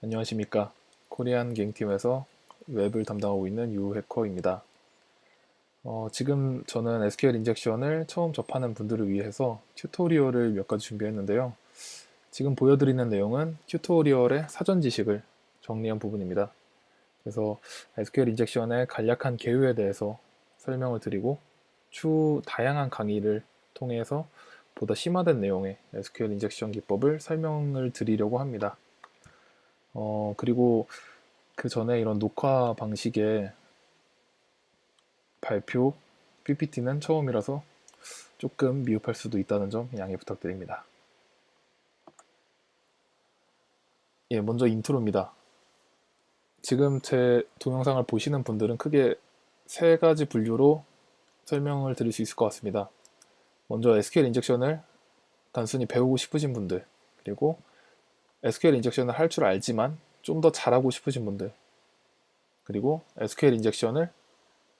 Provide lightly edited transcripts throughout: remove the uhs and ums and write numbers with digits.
안녕하십니까. 코리안 갱팀에서 웹을 담당하고 있는 유해커입니다. 지금 저는 SQL 인젝션을 처음 접하는 분들을 위해서 튜토리얼을 몇 가지 준비했는데요. 지금 보여드리는 내용은 튜토리얼의 사전 지식을 정리한 부분입니다. 그래서 SQL 인젝션의 간략한 개요에 대해서 설명을 드리고 추후 다양한 강의를 통해서 보다 심화된 내용의 SQL 인젝션 기법을 설명을 드리려고 합니다. 그리고 그 전에 이런 녹화 방식의 발표 PPT는 처음이라서 조금 미흡할 수도 있다는 점 양해 부탁드립니다. 예, 먼저 인트로입니다. 지금 제 동영상을 보시는 분들은 크게 세 가지 분류로 설명을 드릴 수 있을 것 같습니다. 먼저 SQL 인젝션을 단순히 배우고 싶으신 분들, 그리고 SQL 인젝션을 할 줄 알지만 좀 더 잘하고 싶으신 분들, 그리고 SQL 인젝션을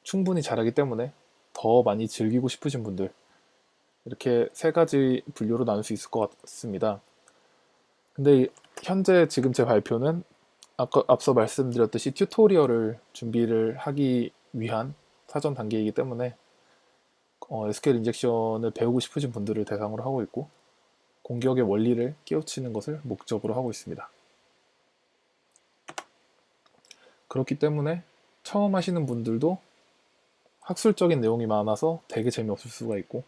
충분히 잘하기 때문에 더 많이 즐기고 싶으신 분들, 이렇게 세 가지 분류로 나눌 수 있을 것 같습니다. 근데 현재 지금 제 발표는 앞서 말씀드렸듯이 튜토리얼을 준비를 하기 위한 사전 단계이기 때문에 SQL 인젝션을 배우고 싶으신 분들을 대상으로 하고 있고, 공격의 원리를 깨우치는 것을 목적으로 하고 있습니다. 그렇기 때문에 처음 하시는 분들도 학술적인 내용이 많아서 되게 재미없을 수가 있고,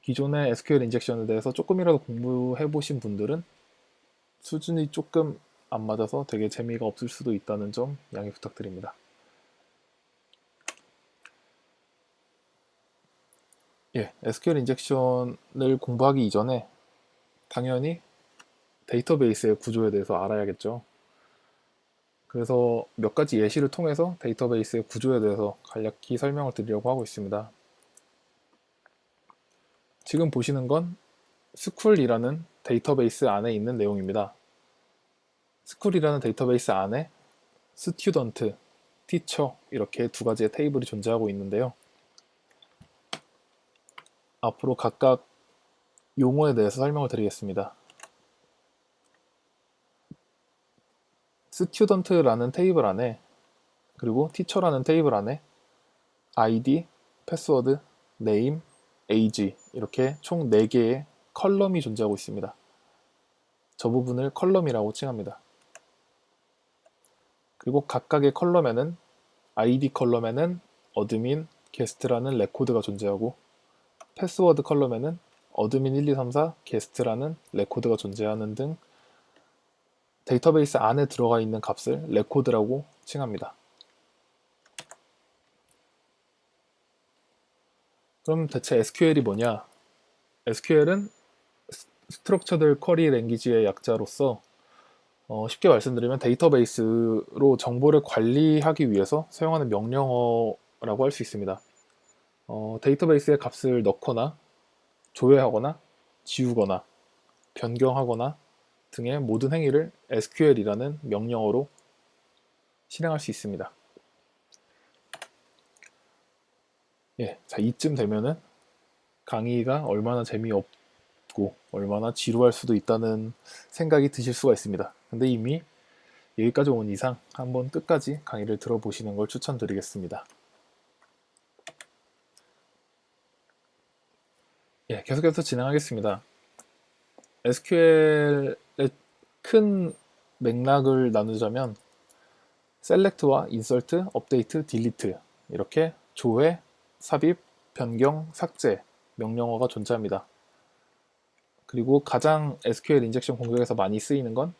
기존의 SQL 인젝션에 대해서 조금이라도 공부해 보신 분들은 수준이 조금 안 맞아서 되게 재미가 없을 수도 있다는 점 양해 부탁드립니다. 예, SQL 인젝션을 공부하기 이전에 당연히 데이터베이스의 구조에 대해서 알아야겠죠. 그래서 몇 가지 예시를 통해서 데이터베이스의 구조에 대해서 간략히 설명을 드리려고 하고 있습니다. 지금 보시는 건 스쿨이라는 데이터베이스 안에 있는 내용입니다. 스쿨이라는 데이터베이스 안에 스튜던트, 티처 이렇게 두 가지의 테이블이 존재하고 있는데요. 앞으로 각각 용어에 대해서 설명을 드리겠습니다. 스튜던트라는 테이블 안에, 그리고 티처라는 테이블 안에 ID, 패스워드, 네임, 에이지 이렇게 총 4개의 컬럼이 존재하고 있습니다. 저 부분을 컬럼이라고 칭합니다. 그리고 각각의 컬럼에는 ID 컬럼에는 어드민, 게스트라는 레코드가 존재하고, 패스워드 컬럼에는 어드민 1, 2, 3, 4, 게스트라는 레코드가 존재하는 등 데이터베이스 안에 들어가 있는 값을 레코드라고 칭합니다. 그럼 대체 SQL이 뭐냐? SQL은 스트럭처드 쿼리 랭귀지의 약자로서 쉽게 말씀드리면 데이터베이스로 정보를 관리하기 위해서 사용하는 명령어라고 할 수 있습니다. 데이터베이스에 값을 넣거나 조회하거나 지우거나 변경하거나 등의 모든 행위를 SQL이라는 명령어로 실행할 수 있습니다. 예, 자, 이쯤 되면은 강의가 얼마나 재미없고 얼마나 지루할 수도 있다는 생각이 드실 수가 있습니다. 근데 이미 여기까지 온 이상 한번 끝까지 강의를 들어보시는 걸 추천드리겠습니다. 예, 계속해서 진행하겠습니다. SQL의 큰 맥락을 나누자면 셀렉트와 인설트, 업데이트, 딜리트 이렇게 조회, 삽입, 변경, 삭제 명령어가 존재합니다. 그리고 가장 SQL 인젝션 공격에서 많이 쓰이는 건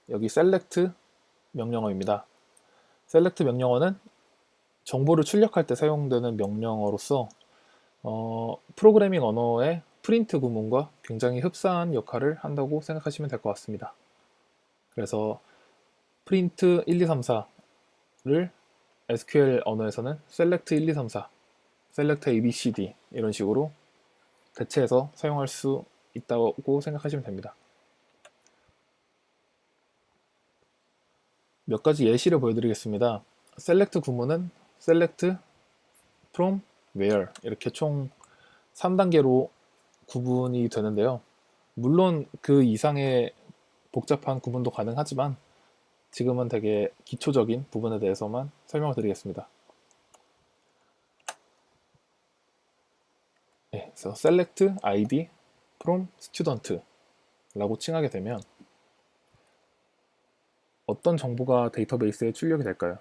여기 셀렉트 명령어입니다. 셀렉트 명령어는 정보를 출력할 때 사용되는 명령어로서 프로그래밍 언어의 프린트 구문과 굉장히 흡사한 역할을 한다고 생각하시면 될 것 같습니다. 그래서 프린트 1, 2, 3, 4를 SQL 언어에서는 select 1, 2, 3, 4, select A, B, C, D 이런 식으로 대체해서 사용할 수 있다고 생각하시면 됩니다. 몇 가지 예시를 보여드리겠습니다. select 구문은 select from where 이렇게 총 3단계로 구분이 되는데요. 물론 그 이상의 복잡한 구분도 가능하지만 지금은 되게 기초적인 부분에 대해서만 설명을 드리겠습니다. 네, 그래서 select id from student 라고 칭하게 되면 어떤 정보가 데이터베이스에 출력이 될까요?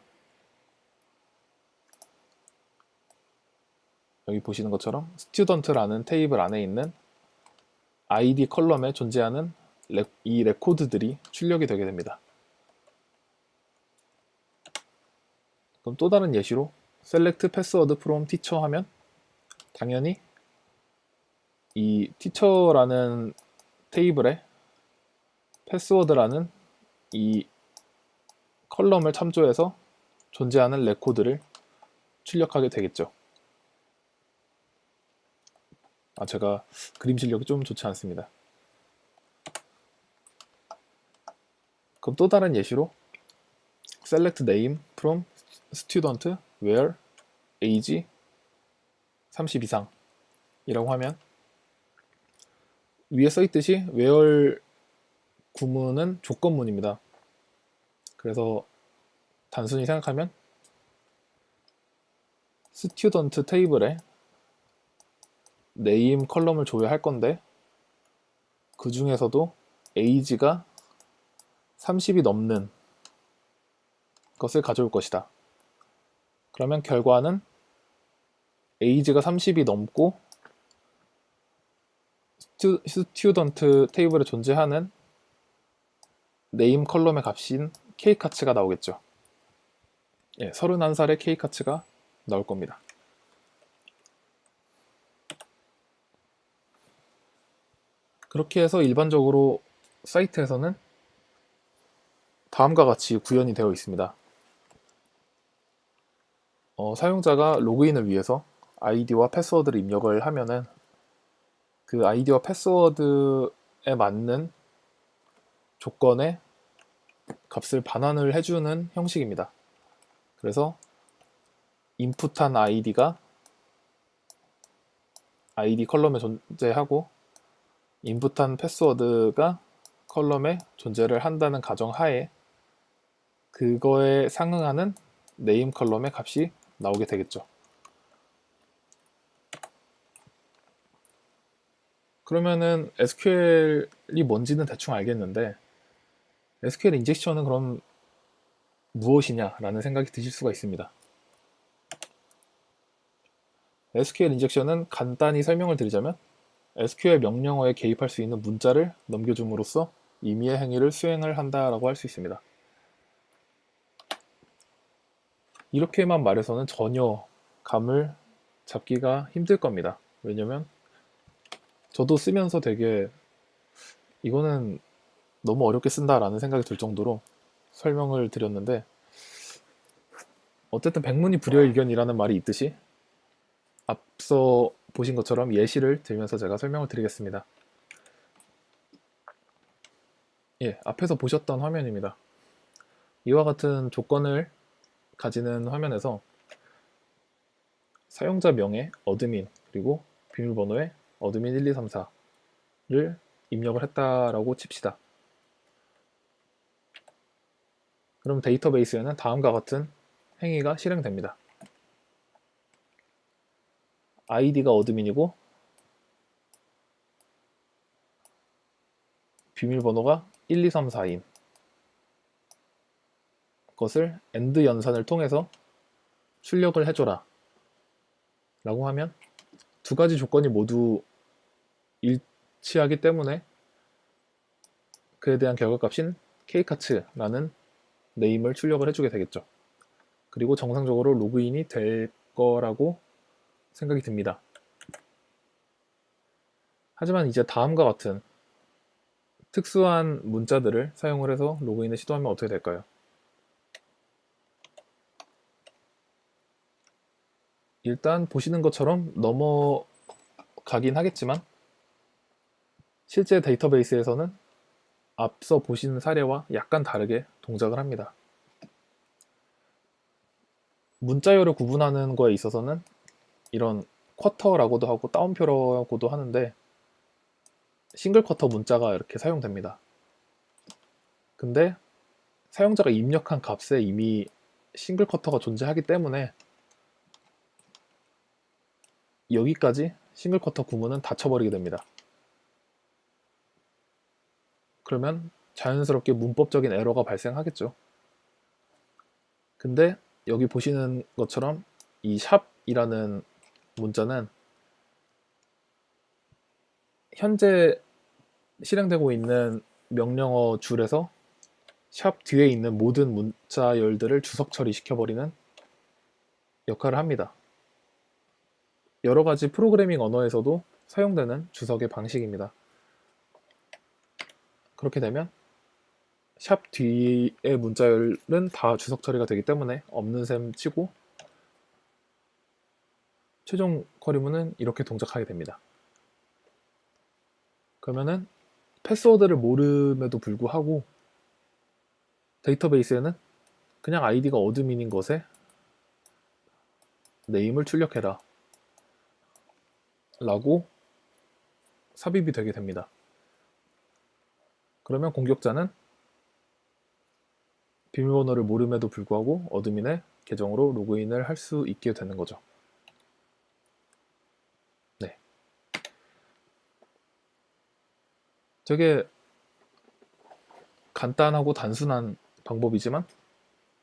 여기 보시는 것처럼 student라는 테이블 안에 있는 id 컬럼에 존재하는 이 레코드들이 출력이 되게 됩니다. 그럼 또 다른 예시로 select password from teacher 하면 당연히 이 teacher라는 테이블에 패스워드라는 이 컬럼을 참조해서 존재하는 레코드를 출력하게 되겠죠. 제가 그림 실력이 좀 좋지 않습니다. 그럼 또 다른 예시로 select name from student where age 30 이상 이라고 하면 위에 써있듯이 where 구문은 조건문입니다. 그래서 단순히 생각하면 student 테이블에 name 컬럼을 조회할 건데 그 중에서도 age가 30이 넘는 것을 가져올 것이다. 그러면 결과는 age가 30이 넘고 student 테이블에 존재하는 name 컬럼의 값인 K카츠가 나오겠죠. 31살의 K카츠가 나올 겁니다. 그렇게 해서 일반적으로 사이트에서는 다음과 같이 구현이 되어 있습니다. 사용자가 로그인을 위해서 아이디와 패스워드를 입력을 하면은 그 아이디와 패스워드에 맞는 조건에 값을 반환을 해주는 형식입니다. 그래서 인풋한 아이디가 아이디 컬럼에 존재하고 인풋한 패스워드가 컬럼에 존재를 한다는 가정하에 그거에 상응하는 네임 컬럼의 값이 나오게 되겠죠. 그러면은 SQL이 뭔지는 대충 알겠는데 SQL 인젝션은 그럼 무엇이냐 라는 생각이 드실 수가 있습니다. SQL 인젝션은 간단히 설명을 드리자면 SQL 명령어에 개입할 수 있는 문자를 넘겨줌으로써 임의의 행위를 수행을 한다라고 할 수 있습니다. 이렇게만 말해서는 전혀 감을 잡기가 힘들 겁니다. 왜냐면 저도 쓰면서 되게 이거는 너무 어렵게 쓴다라는 생각이 들 정도로 설명을 드렸는데 어쨌든 백문이 불여일견이라는 말이 있듯이 앞서 보신 것처럼 예시를 들면서 제가 설명을 드리겠습니다. 앞에서 보셨던 화면입니다. 이와 같은 조건을 가지는 화면에서 사용자 명의 어드민 그리고 비밀번호에 어드민 1234를 입력을 했다라고 칩시다. 그럼 데이터베이스에는 다음과 같은 행위가 실행됩니다. 아이디가 어드민이고 비밀번호가 1234인 것을 AND 연산을 통해서 출력을 해줘라 라고 하면 두 가지 조건이 모두 일치하기 때문에 그에 대한 결과값인 K카츠라는 네임을 출력을 해주게 되겠죠. 그리고 정상적으로 로그인이 될 거라고 생각이 듭니다. 하지만 이제 다음과 같은 특수한 문자들을 사용을 해서 로그인을 시도하면 어떻게 될까요? 일단 보시는 것처럼 넘어가긴 하겠지만 실제 데이터베이스에서는 앞서 보신 사례와 약간 다르게 동작을 합니다. 문자열을 구분하는 거에 있어서는 이런 쿼터라고도 하고 따옴표라고도 하는데 싱글 쿼터 문자가 이렇게 사용됩니다. 근데 사용자가 입력한 값에 이미 싱글 커터가 존재하기 때문에 여기까지 싱글 커터 구문은 닫혀버리게 됩니다. 그러면 자연스럽게 문법적인 에러가 발생하겠죠. 근데 여기 보시는 것처럼 이 샵이라는 문자는 현재 실행되고 있는 명령어 줄에서 샵 뒤에 있는 모든 문자열들을 주석 처리시켜버리는 역할을 합니다. 여러 가지 프로그래밍 언어에서도 사용되는 주석의 방식입니다. 그렇게 되면 샵 뒤의 문자열은 다 주석 처리가 되기 때문에 없는 셈 치고 최종 쿼리문은 이렇게 동작하게 됩니다. 그러면은 패스워드를 모름에도 불구하고 데이터베이스에는 그냥 아이디가 어드민인 것에 네임을 출력해라 라고 삽입이 되게 됩니다. 그러면 공격자는 비밀번호를 모름에도 불구하고 어드민의 계정으로 로그인을 할 수 있게 되는 거죠. 네. 되게 간단하고 단순한 방법이지만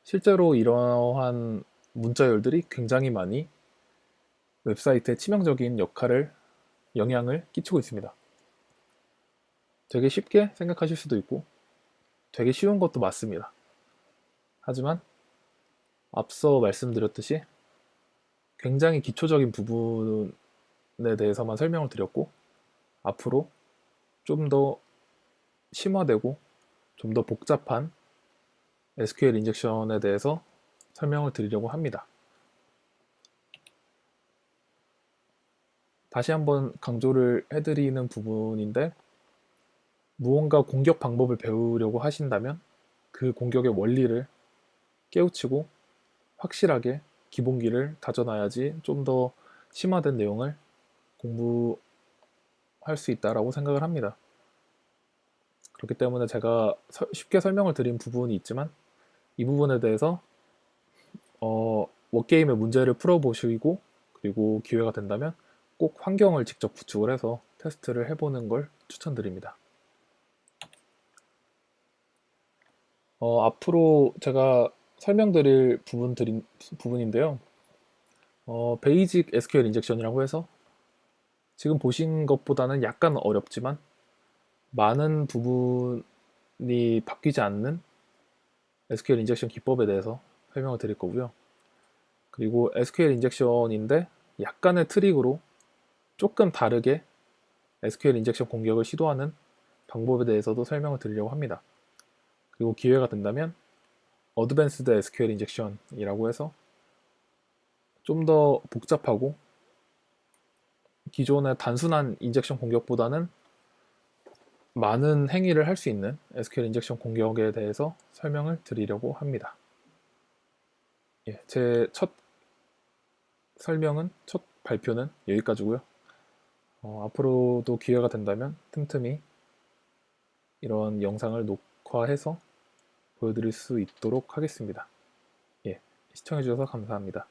실제로 이러한 문자열들이 굉장히 많이 웹사이트에 치명적인 영향을 끼치고 있습니다. 되게 쉽게 생각하실 수도 있고 되게 쉬운 것도 맞습니다. 하지만 앞서 말씀드렸듯이 굉장히 기초적인 부분에 대해서만 설명을 드렸고 앞으로 좀 더 심화되고 좀 더 복잡한 SQL 인젝션에 대해서 설명을 드리려고 합니다. 다시 한번 강조를 해드리는 부분인데 무언가 공격 방법을 배우려고 하신다면 그 공격의 원리를 깨우치고 확실하게 기본기를 다져놔야지 좀 더 심화된 내용을 공부할 수 있다라고 생각을 합니다. 그렇기 때문에 제가 쉽게 설명을 드린 부분이 있지만 이 부분에 대해서 워게임의 문제를 풀어보시고 그리고 기회가 된다면 꼭 환경을 직접 구축을 해서 테스트를 해보는 걸 추천드립니다. 앞으로 제가 설명드릴 부분인데요. 베이직 SQL 인젝션이라고 해서 지금 보신 것보다는 약간 어렵지만 많은 부분이 바뀌지 않는 SQL 인젝션 기법에 대해서 설명을 드릴 거고요. 그리고 SQL 인젝션인데 약간의 트릭으로 조금 다르게 SQL 인젝션 공격을 시도하는 방법에 대해서도 설명을 드리려고 합니다. 그리고 기회가 된다면 어드밴스드 SQL 인젝션이라고 해서 좀 더 복잡하고 기존의 단순한 인젝션 공격보다는 많은 행위를 할 수 있는 SQL 인젝션 공격에 대해서 설명을 드리려고 합니다. 예, 제 첫 발표는 여기까지고요. 앞으로도 기회가 된다면 틈틈이 이런 영상을 녹화해서 보여드릴 수 있도록 하겠습니다. 예, 시청해주셔서 감사합니다.